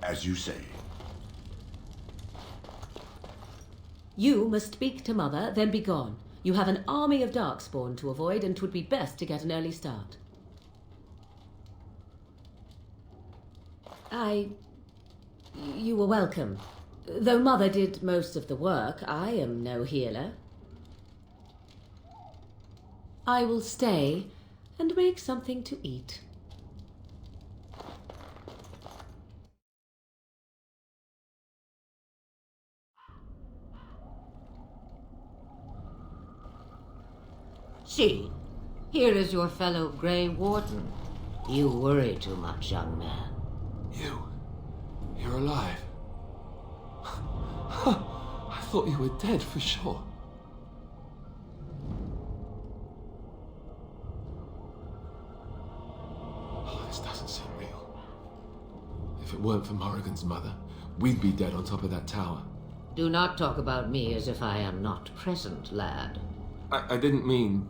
As you say. You must speak to Mother, then be gone. You have an army of Darkspawn to avoid, and 'twould be best to get an early start. You were welcome. Though Mother did most of the work, I am no healer. I will stay and make something to eat. See, here is your fellow Grey Warden. You worry too much, young man. You're alive. I thought you were dead for sure. Oh, this doesn't seem real. If it weren't for Morrigan's mother, we'd be dead on top of that tower. Do not talk about me as if I am not present, lad. I didn't mean...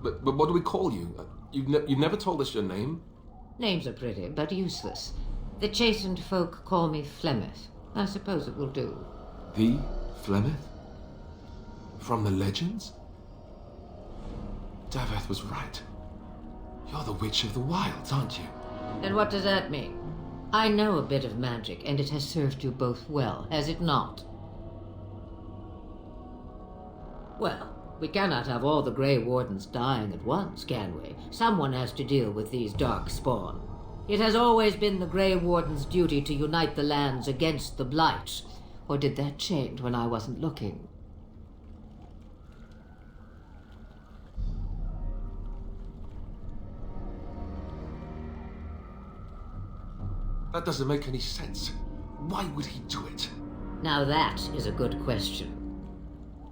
But what do we call you? You've never told us your name? Names are pretty, but useless. The chastened folk call me Flemeth. I suppose it will do. The Flemeth? From the legends? Daveth was right. You're the Witch of the Wilds, aren't you? And what does that mean? I know a bit of magic, and it has served you both well, has it not? Well, we cannot have all the Grey Wardens dying at once, can we? Someone has to deal with these Darkspawn. It has always been the Grey Warden's duty to unite the lands against the Blight. Or did that change when I wasn't looking? That doesn't make any sense. Why would he do it? Now that is a good question.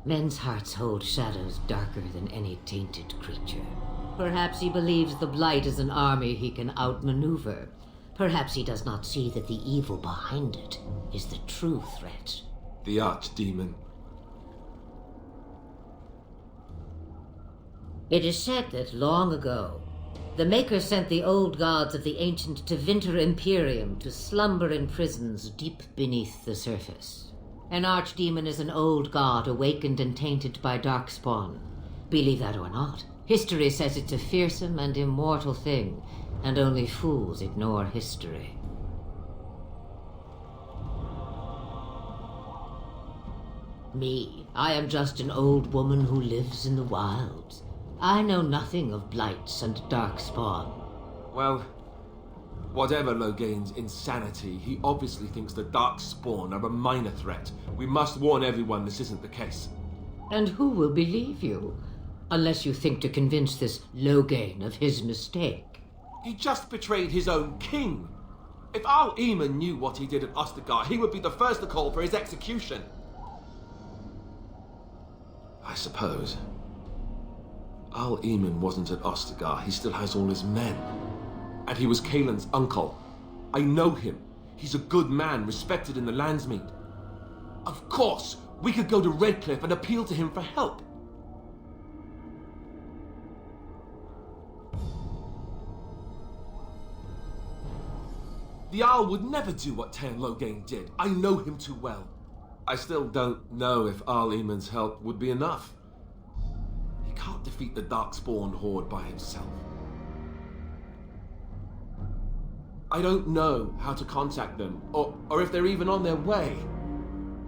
Men's hearts hold shadows darker than any tainted creature. Perhaps he believes the Blight is an army he can outmaneuver. Perhaps he does not see that the evil behind it is the true threat. The Archdemon. It is said that long ago, the Maker sent the old gods of the ancient Tevinter Imperium to slumber in prisons deep beneath the surface. An archdemon is an old god awakened and tainted by Darkspawn. Believe that or not, history says it's a fearsome and immortal thing, and only fools ignore history. Me, I am just an old woman who lives in the wilds. I know nothing of blights and Darkspawn. Well, whatever Loghain's insanity, he obviously thinks the Darkspawn are a minor threat. We must warn everyone this isn't the case. And who will believe you? Unless you think to convince this Loghain of his mistake. He just betrayed his own king. If Al Eamon knew what he did at Ostagar, he would be the first to call for his execution. I suppose. Al Eamon wasn't at Ostagar. He still has all his men. And he was Kaelin's uncle. I know him. He's a good man, respected in the Landsmeet. Of course, we could go to Redcliffe and appeal to him for help. The Owl would never do what Tan Loghain did. I know him too well. I still don't know if Al Eamon's help would be enough. He can't defeat the Darkspawn horde by himself. I don't know how to contact them, or if they're even on their way.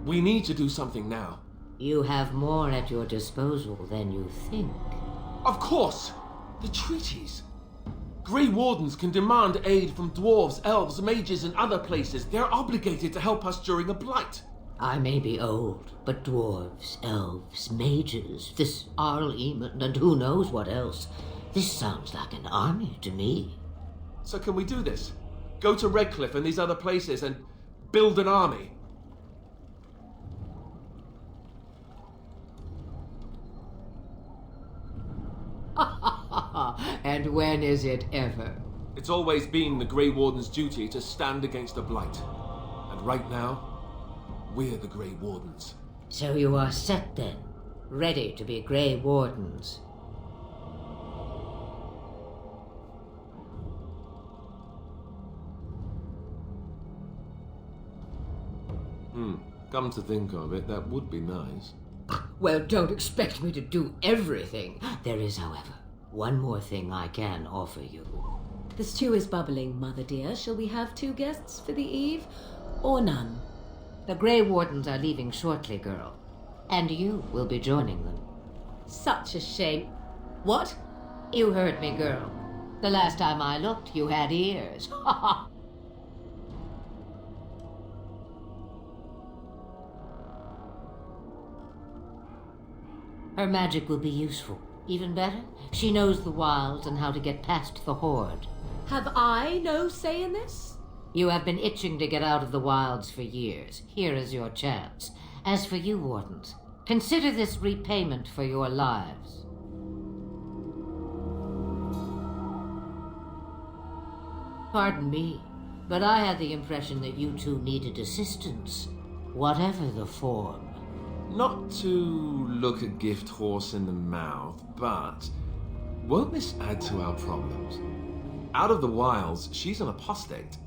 We need to do something now. You have more at your disposal than you think. Of course! The treaties! Grey Wardens can demand aid from dwarves, elves, mages, and other places. They're obligated to help us during a blight. I may be old, but dwarves, elves, mages, this Arl Eamon, and who knows what else. This sounds like an army to me. So can we do this? Go to Redcliffe and these other places and build an army? And when is it ever? It's always been the Grey Warden's duty to stand against the Blight. And right now, we're the Grey Wardens. So you are set then, ready to be Grey Wardens. Come to think of it, that would be nice. Well, don't expect me to do everything. There is, however, one more thing I can offer you. The stew is bubbling, Mother dear. Shall we have 2 guests for the eve, or none? The Grey Wardens are leaving shortly, girl. And you will be joining them. Such a shame. What? You heard me, girl. The last time I looked, you had ears. Ha ha! Her magic will be useful. Even better, she knows the wilds and how to get past the Horde. Have I no say in this? You have been itching to get out of the wilds for years. Here is your chance. As for you, Wardens, consider this repayment for your lives. Pardon me, but I had the impression that you two needed assistance, whatever the form. Not to look a gift horse in the mouth, but won't this add to our problems? Out of the wilds, she's an apostate.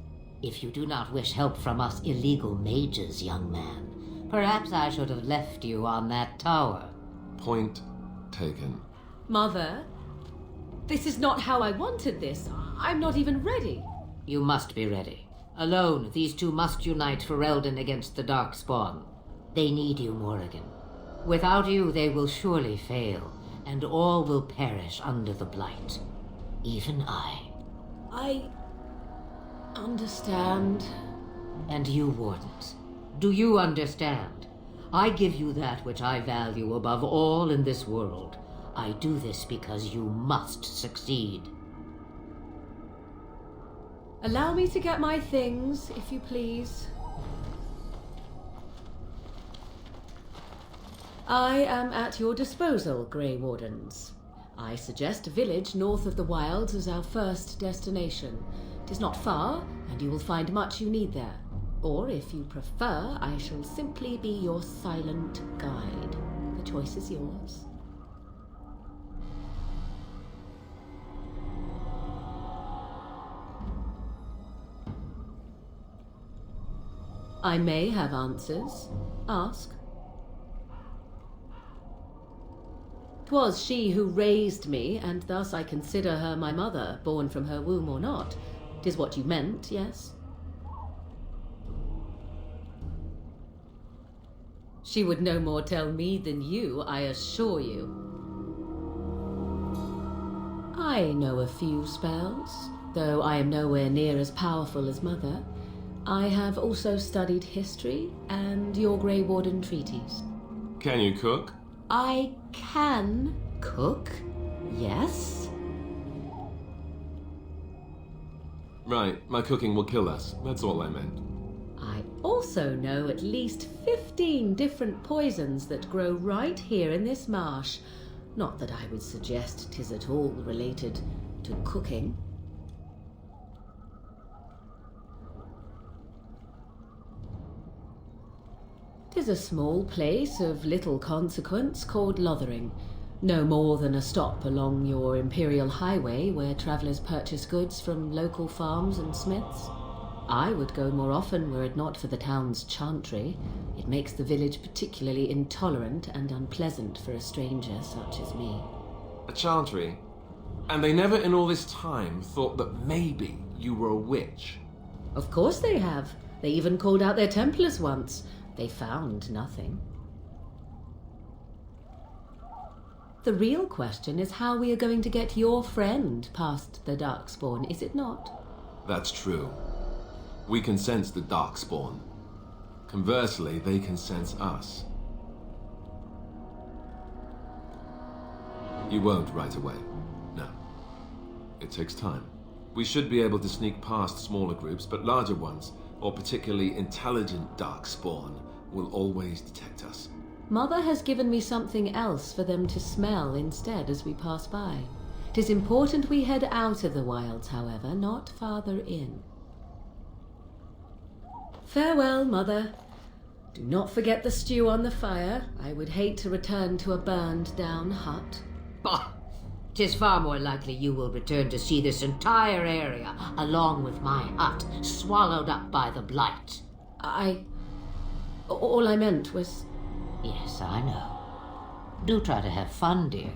If you do not wish help from us illegal mages, young man, perhaps I should have left you on that tower. Point taken. Mother, this is not how I wanted this. I'm not even ready. You must be ready. Alone, these two must unite for Eldon against the Darkspawn. They need you, Morrigan. Without you, they will surely fail, and all will perish under the Blight. Even I. I understand. And you, Wardens, do you understand? I give you that which I value above all in this world. I do this because you must succeed. Allow me to get my things, if you please. I am at your disposal, Grey Wardens. I suggest a village north of the wilds as our first destination. It is not far, and you will find much you need there. Or, if you prefer, I shall simply be your silent guide. The choice is yours. I may have answers. Ask. 'Twas she who raised me, and thus I consider her my mother, born from her womb or not. 'Tis what you meant, yes? She would no more tell me than you, I assure you. I know a few spells, though I am nowhere near as powerful as Mother. I have also studied history and your Grey Warden treaties. Can you cook? I can cook, yes. Right, my cooking will kill us. That's all I meant. I also know at least 15 different poisons that grow right here in this marsh. Not that I would suggest 'tis at all related to cooking. Tis a small place of little consequence called Lothering. No more than a stop along your Imperial Highway where travellers purchase goods from local farms and smiths. I would go more often were it not for the town's chantry. It makes the village particularly intolerant and unpleasant for a stranger such as me. A chantry? And they never in all this time thought that maybe you were a witch? Of course they have. They even called out their Templars once. They found nothing. The real question is how we are going to get your friend past the Darkspawn, is it not? That's true. We can sense the Darkspawn. Conversely, they can sense us. You won't right away. No. It takes time. We should be able to sneak past smaller groups, but larger ones, or particularly intelligent Darkspawn, will always detect us. Mother has given me something else for them to smell instead as we pass by. 'Tis important we head out of the wilds, however, not farther in. Farewell, Mother. Do not forget the stew on the fire. I would hate to return to a burned-down hut. Bah! 'Tis far more likely you will return to see this entire area, along with my hut, swallowed up by the Blight. All I meant was... Yes, I know. Do try to have fun, dear.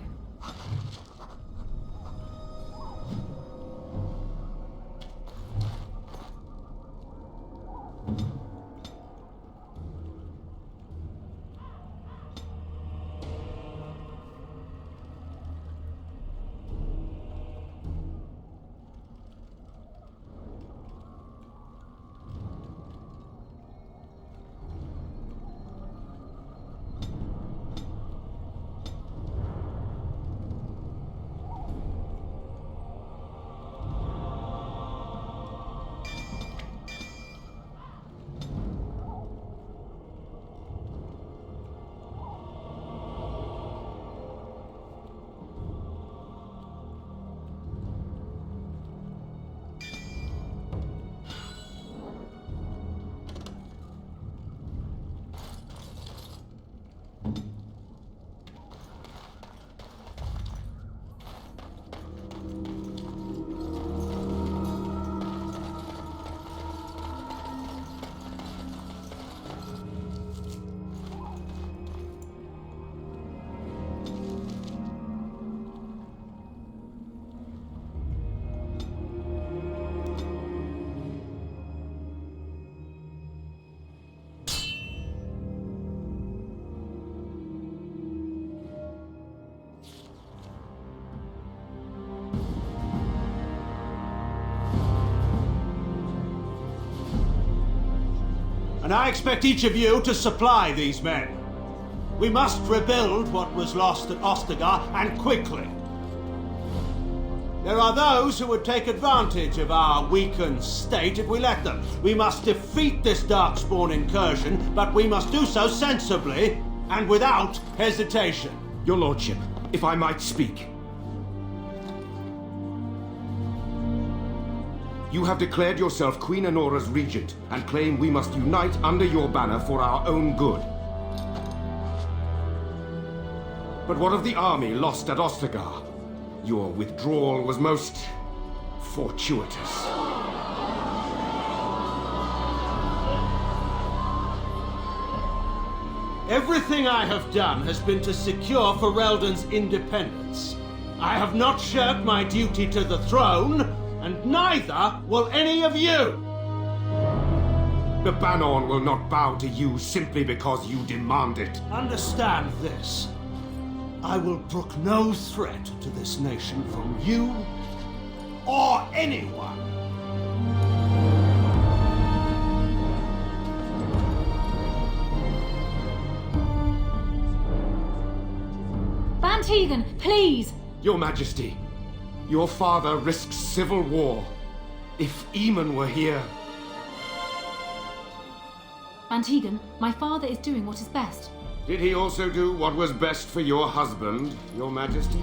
And I expect each of you to supply these men. We must rebuild what was lost at Ostagar, and quickly. There are those who would take advantage of our weakened state if we let them. We must defeat this Darkspawn incursion, but we must do so sensibly and without hesitation. Your Lordship, if I might speak. You have declared yourself Queen Honora's regent, and claim we must unite under your banner for our own good. But what of the army lost at Ostagar? Your withdrawal was most fortuitous. Everything I have done has been to secure Ferelden's independence. I have not shirked my duty to the throne, and neither will any of you! The Banon will not bow to you simply because you demand it. Understand this. I will brook no threat to this nation from you or anyone. Van Tegan, please! Your Majesty, your father risks civil war. If Eamon were here... Van Tegan, my father is doing what is best. Did he also do what was best for your husband, Your Majesty?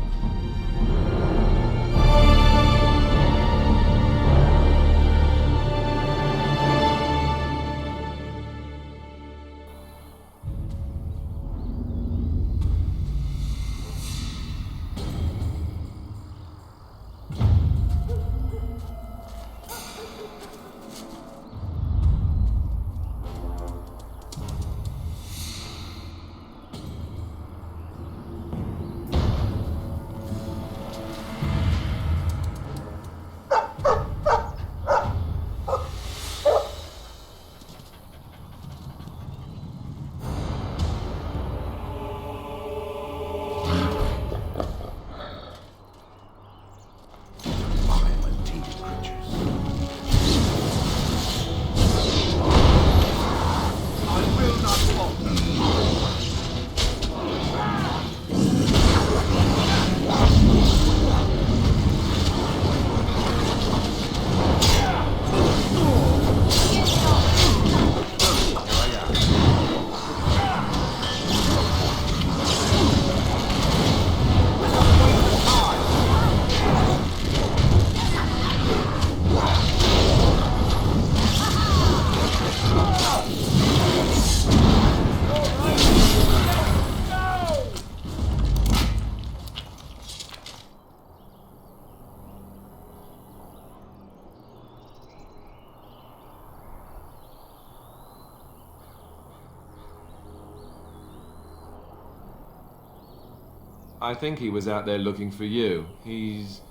I think he was out there looking for you. He's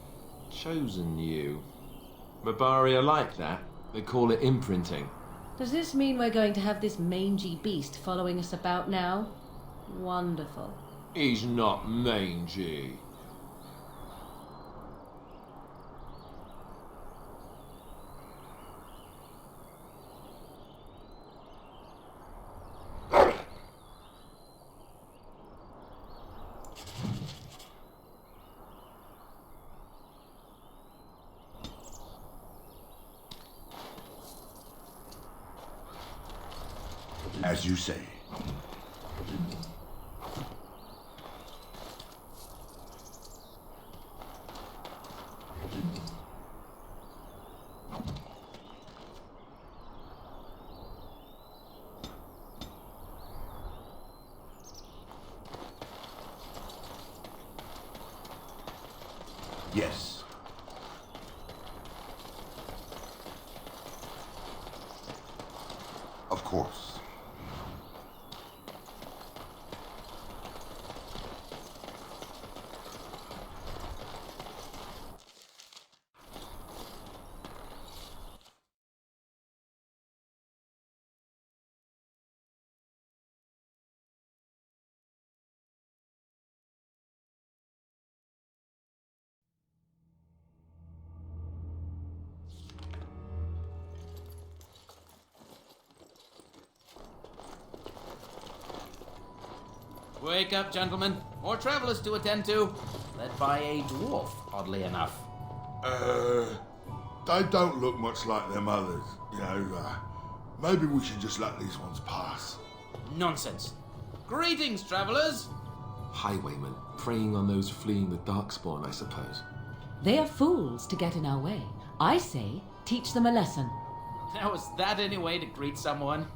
chosen you. Mabari are like that. They call it imprinting. Does this mean we're going to have this mangy beast following us about now? Wonderful. He's not mangy. As you say. Yes. Of course. Wake up, gentlemen. More travelers to attend to. Led by a dwarf, oddly enough. They don't look much like them others, you know. Maybe we should just let these ones pass. Nonsense. Greetings, travelers. Highwaymen, preying on those fleeing the Darkspawn, I suppose. They are fools to get in our way. I say, teach them a lesson. Now, is that any way to greet someone?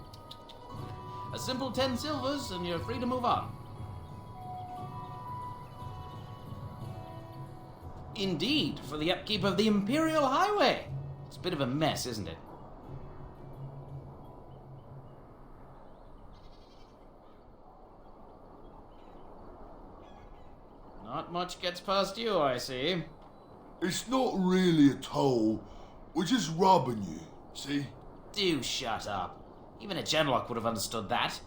A simple 10 silvers, and you're free to move on. Indeed, for the upkeep of the Imperial Highway. It's a bit of a mess, isn't it? Not much gets past you, I see. It's not really a toll. We're just robbing you, see? Do shut up. Even a genlock would have understood that.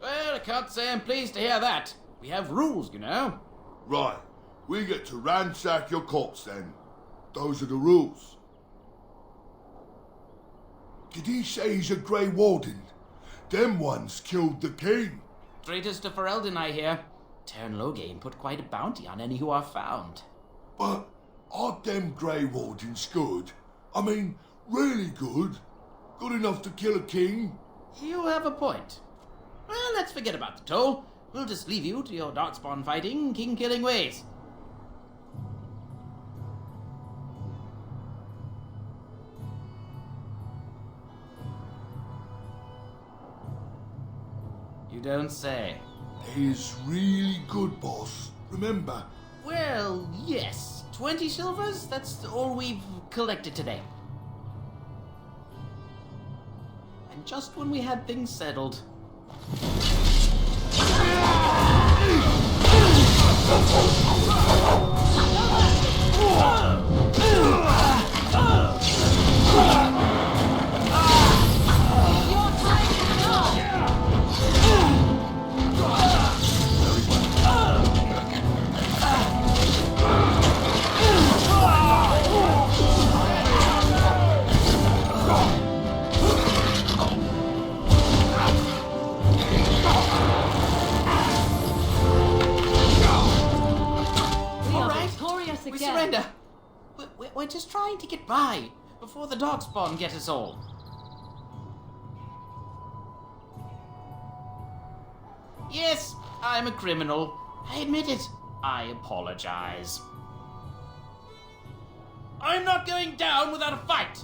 Well, I can't say I'm pleased to hear that. We have rules, you know. Right. We get to ransack your corpse then. Those are the rules. Did he say he's a Grey Warden? Them ones killed the king. Traitors to Ferelden, I hear. Tern Loghain put quite a bounty on any who are found. But aren't them Grey Wardens good? I mean, really good? Good enough to kill a king? You have a point. Well, let's forget about the toll. We'll just leave you to your darkspawn fighting, king-killing ways. You don't say. He's really good, boss. Remember? Well, yes. 20 silvers? That's all we've collected today. And just when we had things settled. We surrender. We're just trying to get by before the Darkspawn get us all. Yes, I'm a criminal. I admit it. I apologize. I'm not going down without a fight.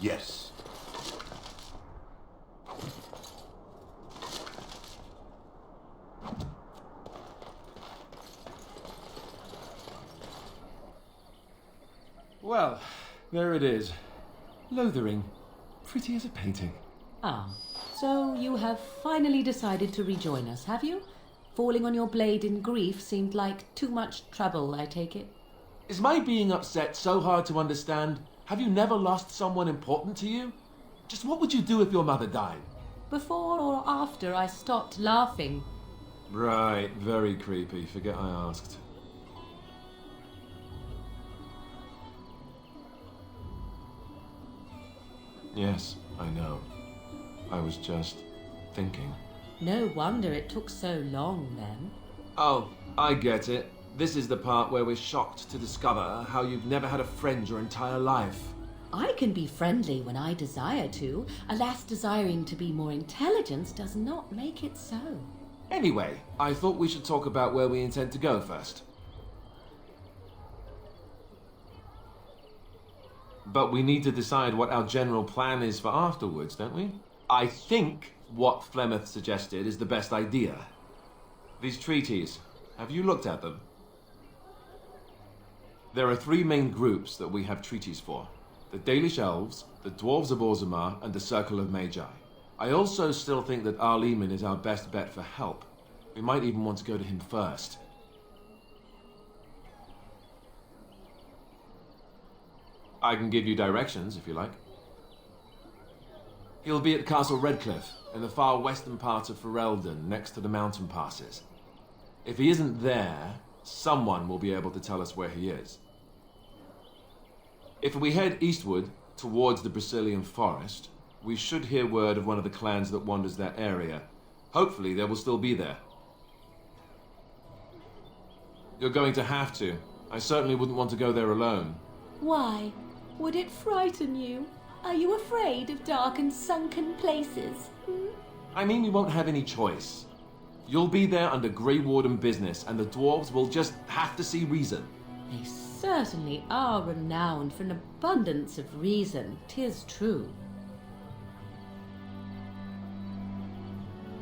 Yes. Well, there it is. Lothering. Pretty as a painting. Ah, so you have finally decided to rejoin us, have you? Falling on your blade in grief seemed like too much trouble, I take it. Is my being upset so hard to understand? Have you never lost someone important to you? Just what would you do if your mother died? Before or after I stopped laughing. Right, very creepy. Forget I asked. Yes, I know. I was just thinking. No wonder it took so long then. Oh, I get it. This is the part where we're shocked to discover how you've never had a friend your entire life. I can be friendly when I desire to. Alas, desiring to be more intelligent does not make it so. Anyway, I thought we should talk about where we intend to go first. But we need to decide what our general plan is for afterwards, don't we? I think what Flemeth suggested is the best idea. These treaties, have you looked at them? There are three main groups that we have treaties for. The Dalish Elves, the Dwarves of Orzammar, and the Circle of Magi. I also still think that Arleman is our best bet for help. We might even want to go to him first. I can give you directions, if you like. He'll be at Castle Redcliffe, in the far western part of Ferelden, next to the mountain passes. If he isn't there, someone will be able to tell us where he is. If we head eastward, towards the Brazilian forest, we should hear word of one of the clans that wanders that area. Hopefully they will still be there. You're going to have to. I certainly wouldn't want to go there alone. Why? Would it frighten you? Are you afraid of dark and sunken places? I mean, we won't have any choice. You'll be there under Grey Warden business, and the dwarves will just have to see reason. They certainly are renowned for an abundance of reason, 'tis true.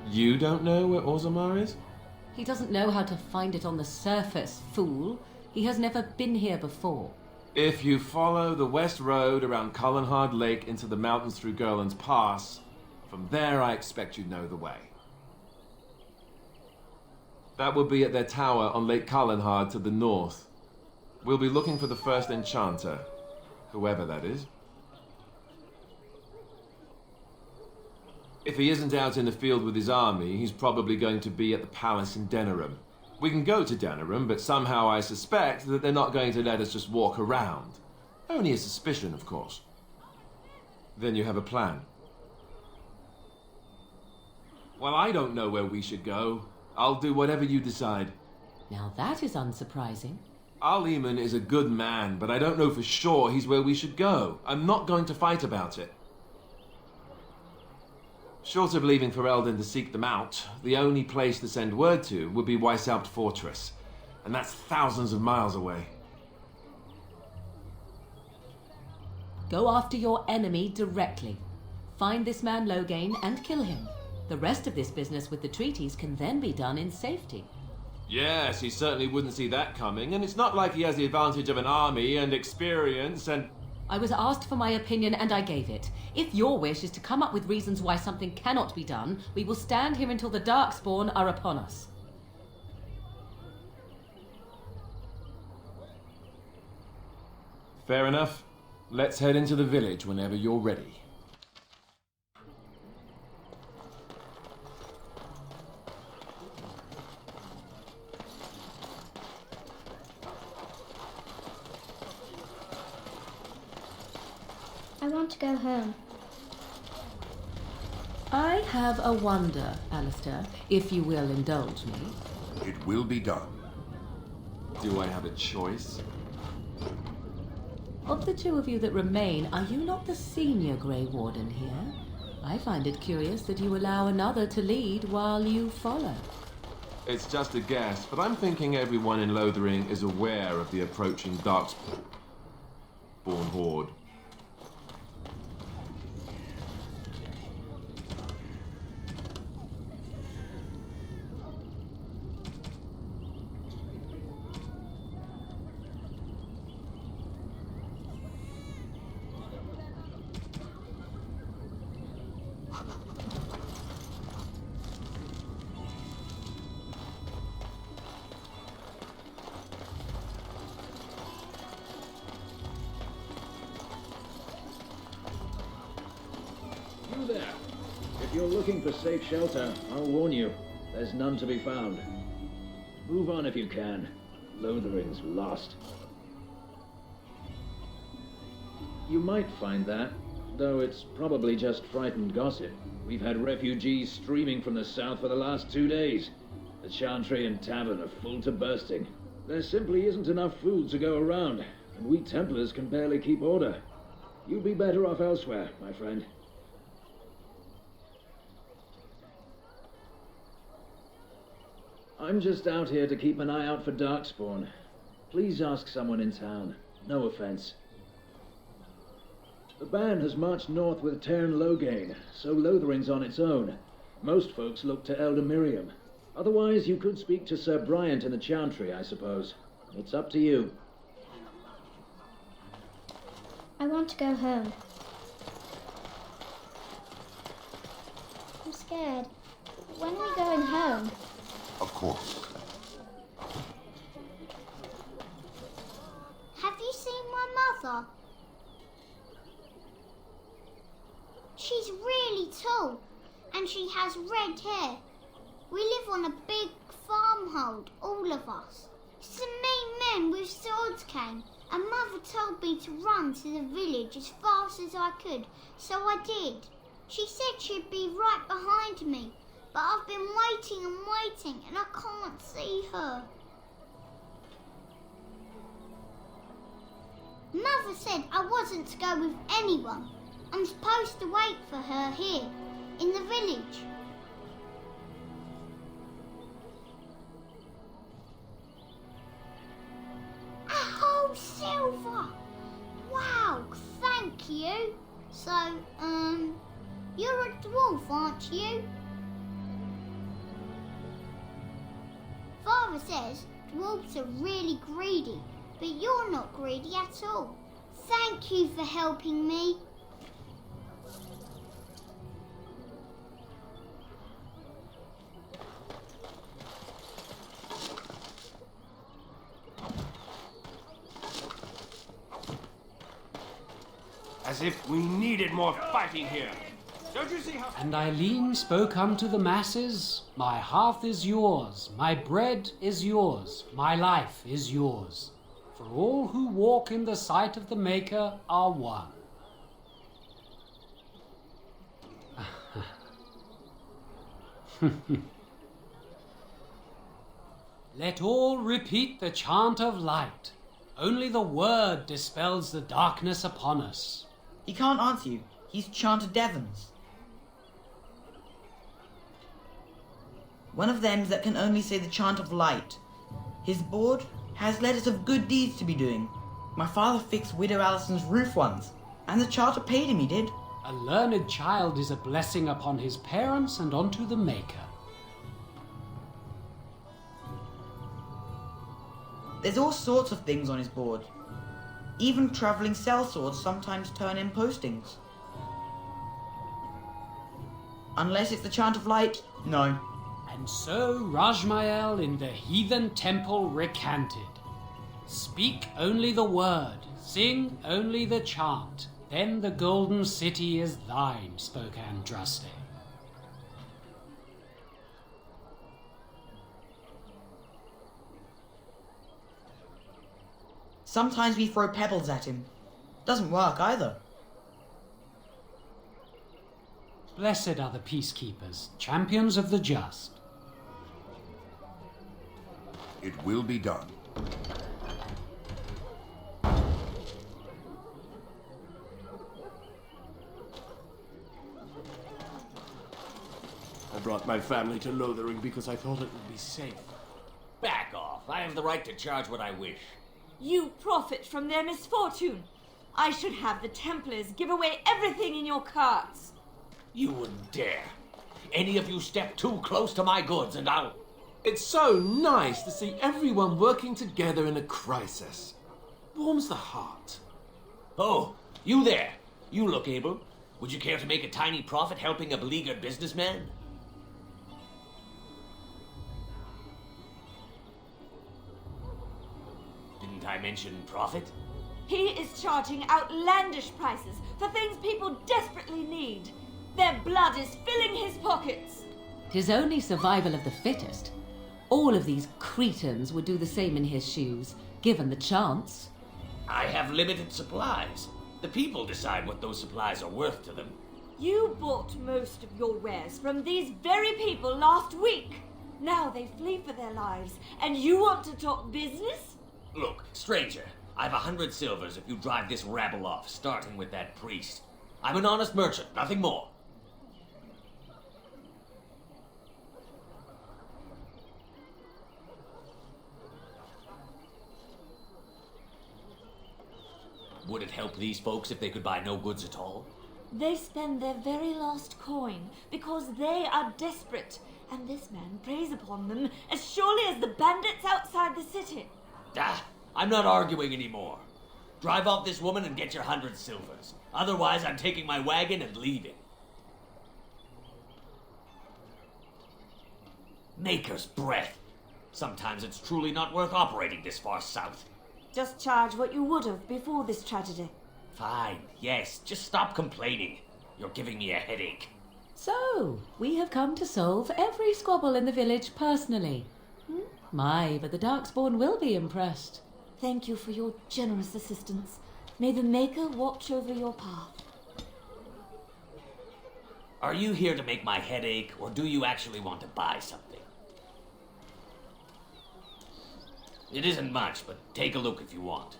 You don't know where Orzammar is? He doesn't know how to find it on the surface, fool. He has never been here before. If you follow the west road around Cullenhard Lake into the mountains through Gerland's Pass, from there I expect you'd know the way. That would be at their tower on Lake Cullenhard to the north. We'll be looking for the first enchanter, whoever that is. If he isn't out in the field with his army, he's probably going to be at the palace in Denerim. We can go to Denerim, but somehow I suspect that they're not going to let us just walk around. Only a suspicion, of course. Then you have a plan. Well, I don't know where we should go. I'll do whatever you decide. Now that is unsurprising. Arleman is a good man, but I don't know for sure he's where we should go. I'm not going to fight about it. Short of leaving Ferelden to seek them out, the only place to send word to would be Weishaupt Fortress, and that's thousands of miles away. Go after your enemy directly. Find this man Loghain and kill him. The rest of this business with the treaties can then be done in safety. Yes, he certainly wouldn't see that coming, and it's not like he has the advantage of an army and experience and... I was asked for my opinion and I gave it. If your wish is to come up with reasons why something cannot be done, we will stand here until the Darkspawn are upon us. Fair enough. Let's head into the village whenever you're ready. I want to go home. I have a wonder, Alistair, if you will indulge me. It will be done. Do I have a choice? Of the two of you that remain, are you not the senior Grey Warden here? I find it curious that you allow another to lead while you follow. It's just a guess, but I'm thinking everyone in Lothering is aware of the approaching Darkspawn horde. you're looking for safe shelter, I'll warn you, there's none to be found. Move on if you can. Lothering's lost. You might find that, though it's probably just frightened gossip. We've had refugees streaming from the south for the last 2 days. The Chantry and Tavern are full to bursting. There simply isn't enough food to go around, and we Templars can barely keep order. You'd be better off elsewhere, my friend. I'm just out here to keep an eye out for Darkspawn. Please ask someone in town. No offense. The band has marched north with Cairn Logain, so Lothering's on its own. Most folks look to Elder Miriam. Otherwise, you could speak to Sir Bryant in the Chantry, I suppose. It's up to you. I want to go home. I'm scared. When are we going home? Of course. Have you seen my mother? She's really tall, and she has red hair. We live on a big farmhold, all of us. Some mean men with swords came, and Mother told me to run to the village as fast as I could, so I did. She said she'd be right behind me, but I've been waiting and waiting, and I can't see her. Mother said I wasn't to go with anyone. I'm supposed to wait for her here, in the village. Oh, Silver! Wow, thank you. So, you're a dwarf, aren't you? Father says dwarves are really greedy, but you're not greedy at all. Thank you for helping me. As if we needed more fighting here. Don't you see how... And Eileen spoke unto the masses, My hearth is yours, my bread is yours, my life is yours. For all who walk in the sight of the Maker are one. Let all repeat the chant of light. Only the word dispels the darkness upon us. He can't answer you. He's chanted Devons. One of them that can only say the chant of light. His board has letters of good deeds to be doing. My father fixed Widow Allison's roof once, and the charter paid him, he did. A learned child is a blessing upon his parents and unto the Maker. There's all sorts of things on his board. Even travelling sellswords sometimes turn in postings. Unless it's the chant of light, no. And so Rajmael in the heathen temple recanted. Speak only the word, sing only the chant, then the golden city is thine, spoke Andraste. Sometimes we throw pebbles at him. Doesn't work either. Blessed are the peacekeepers, champions of the just. It will be done. I brought my family to Lothering because I thought it would be safe. Back off. I have the right to charge what I wish. You profit from their misfortune. I should have the Templars give away everything in your carts. You wouldn't dare. Any of you step too close to my goods and I'll... It's so nice to see everyone working together in a crisis. Warms the heart. Oh, you there. You look able. Would you care to make a tiny profit helping a beleaguered businessman? Didn't I mention profit? He is charging outlandish prices for things people desperately need. Their blood is filling his pockets. 'Tis only survival of the fittest. All of these cretins would do the same in his shoes, given the chance. I have limited supplies. The people decide what those supplies are worth to them. You bought most of your wares from these very people last week. Now they flee for their lives, and you want to talk business? Look, stranger, I've 100 silvers if you drive this rabble off, starting with that priest. I'm an honest merchant, nothing more. Would it help these folks if they could buy no goods at all? They spend their very last coin because they are desperate, and this man preys upon them as surely as the bandits outside the city. I'm not arguing anymore. Drive off this woman and get your 100 silvers. Otherwise, I'm taking my wagon and leaving. Maker's breath. Sometimes it's truly not worth operating this far south. Just charge what you would have before this tragedy. Fine, yes, just stop complaining. You're giving me a headache. So, we have come to solve every squabble in the village personally. My, but the Darkspawn will be impressed. Thank you for your generous assistance. May the Maker watch over your path. Are you here to make my head ache, or do you actually want to buy something? It isn't much, but take a look if you want.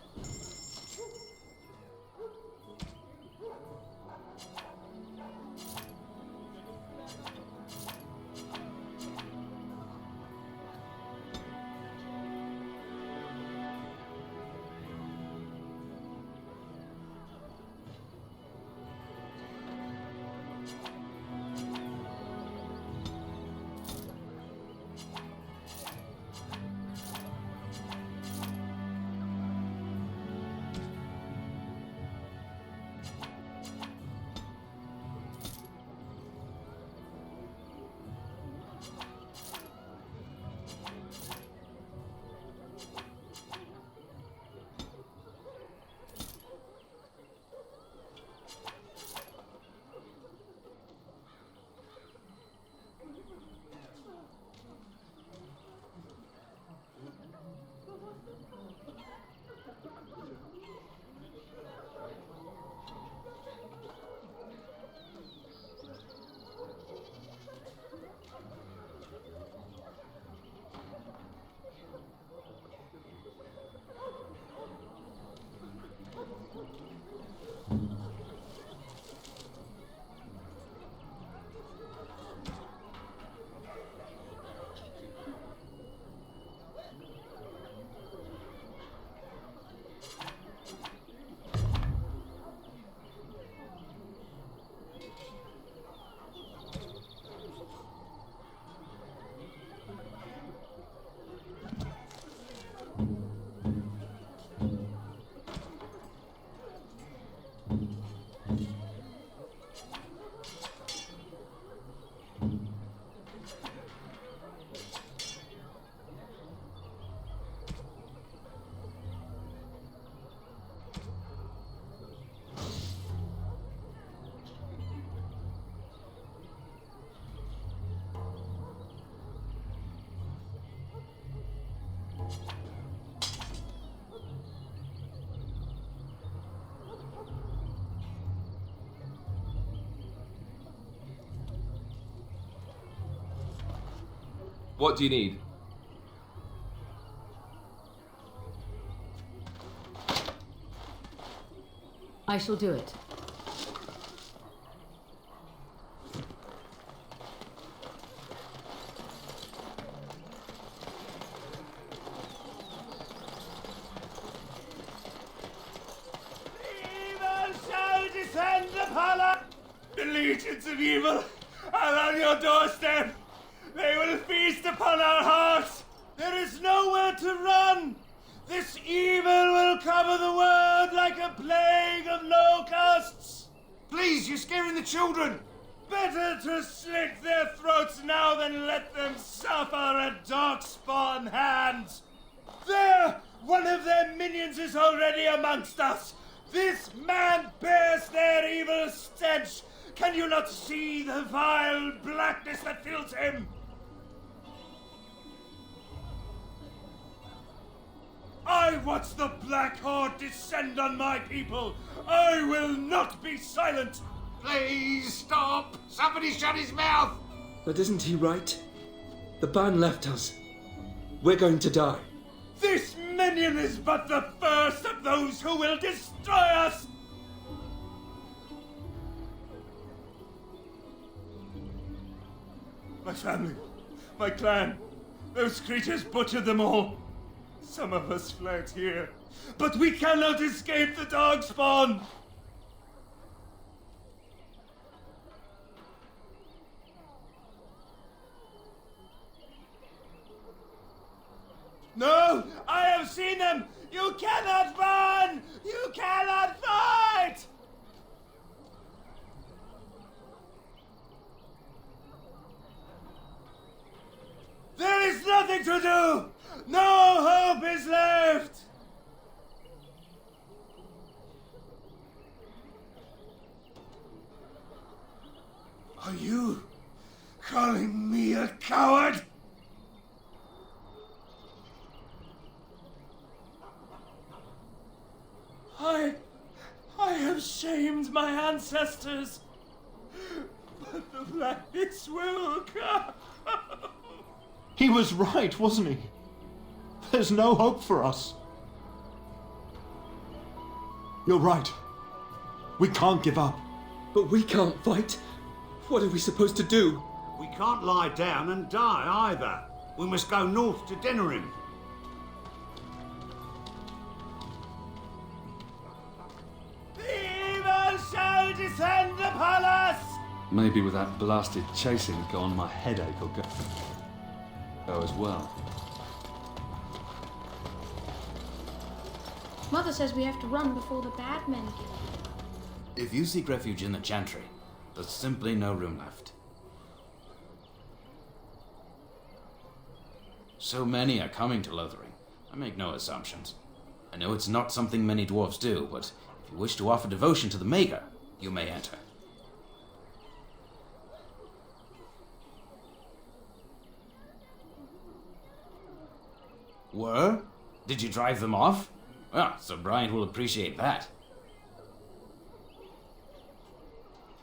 What do you need? I shall do it. Evil shall descend upon us! The legions of evil are on your doorstep! They will feast upon our hearts! There is nowhere to run! This evil will cover the world like a plague of locusts! Please, you're scaring the children! Better to slit their throats now than let them suffer at Darkspawn hands! There! One of their minions is already amongst us! This man bears their evil stench! Can you not see the vile blackness that fills him? I watch the Black Horde descend on my people. I will not be silent. Please stop! Somebody shut his mouth! But isn't he right? The band left us. We're going to die. This minion is but the first of those who will destroy us! My family, my clan, those creatures butchered them all. Some of us fled here, but we cannot escape the dog spawn! No! I have seen them! You cannot run! You cannot fight! There is nothing to do! No hope is left! Are you calling me a coward? I have shamed my ancestors, but the blackness will come. He was right, wasn't he? There's no hope for us. You're right. We can't give up. But we can't fight. What are we supposed to do? We can't lie down and die either. We must go north to Denerim. Shall descend upon us! Maybe with that blasted chasing gone, my headache will go as well. Mother says we have to run before the bad men get. If you seek refuge in the Chantry, there's simply no room left. So many are coming to Lothering. I make no assumptions. I know it's not something many dwarves do, but if you wish to offer devotion to the Maker, you may enter. Were? Did you drive them off? Well, Sir Bryant will appreciate that.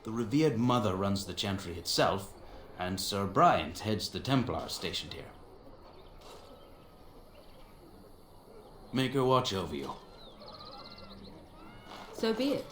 The revered mother runs the Chantry itself, and Sir Bryant heads the Templars stationed here. Make her watch over you. So be it.